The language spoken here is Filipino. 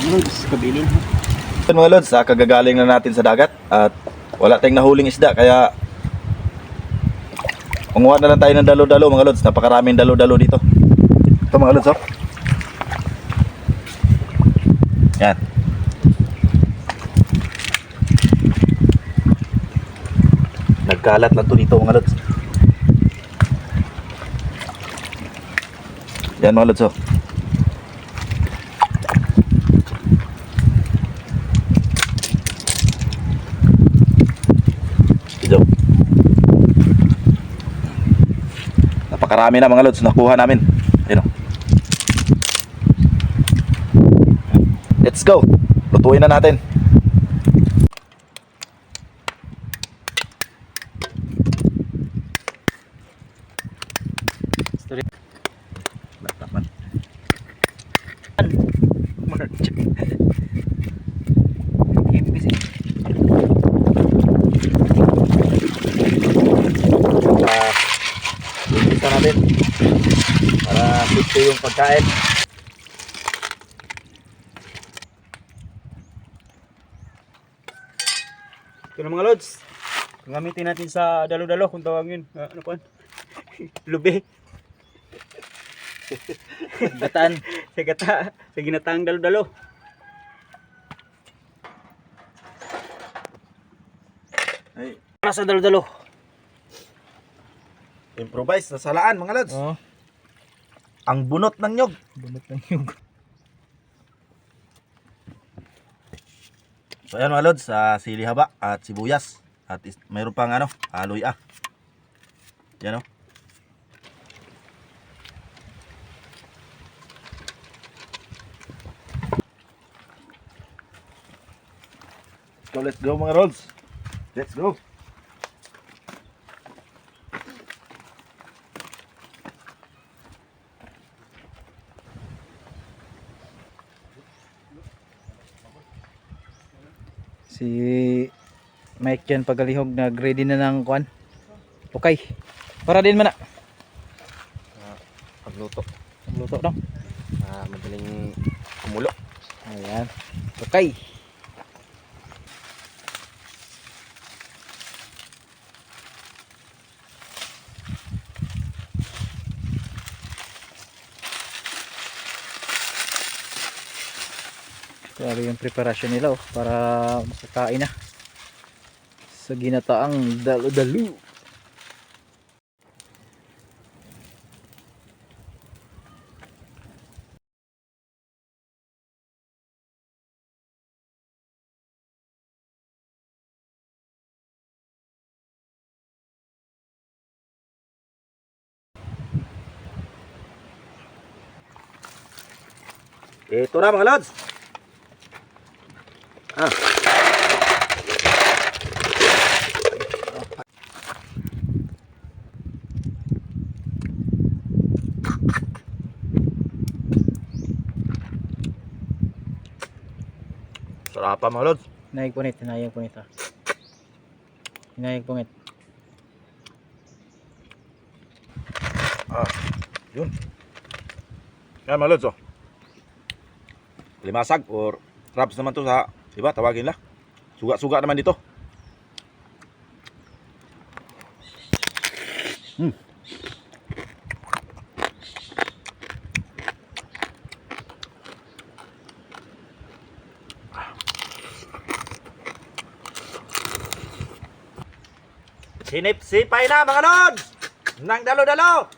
Lods, kabilin. Yun mga lods, kagagaling na natin sa dagat at wala tayong nahuling isda kaya kumuha na lang tayo ng dalo-dalo mga lods. Napakaraming dalo-dalo dito. Ito mga lods, oh. Yan. Nagkalat lang to dito mga lods. Yan mga lods, oh. Ito. Napakarami na mga lods nakuha namin. Ayun, oh. Let's go. Lutuin na natin. Isa natin para safety yung pagkain. Ito na mga lods. Gamitin natin sa dalo-dalo kung tawagin. Ano po? Lube. Gataan. Sa gata. Sa ginataang dalo-dalo. Ay, Para sa dalo-dalo. improvise sa salaan mga lods. Oo. Ang bunot ng nyog. Bunot ng yug. So ayan mga lods, sili haba at sibuyas at mayroon pang ano, aloy ah. Yan, oh. So let's go mga lods. Let's go. Si Mike yan pagalihog na ready na ng kuan. Okay. Para din man na. Pagluto. Luto daw. Madaling kumulo. Ayan. Okay. Grabe yung preparasyon nila oh, para makakain na sa ginataang dalo-dalo. Ito na mga lods. Sarapan mga lods. Hinayag punit, hinayag punit ha. Hinayag punit. Yun. Yan mga lods, oh. Limasag or crabs naman to sa iba, tawagin lang. Suga-suga naman dito. Sinip-sipay na mga lods! Nang dalo-dalo!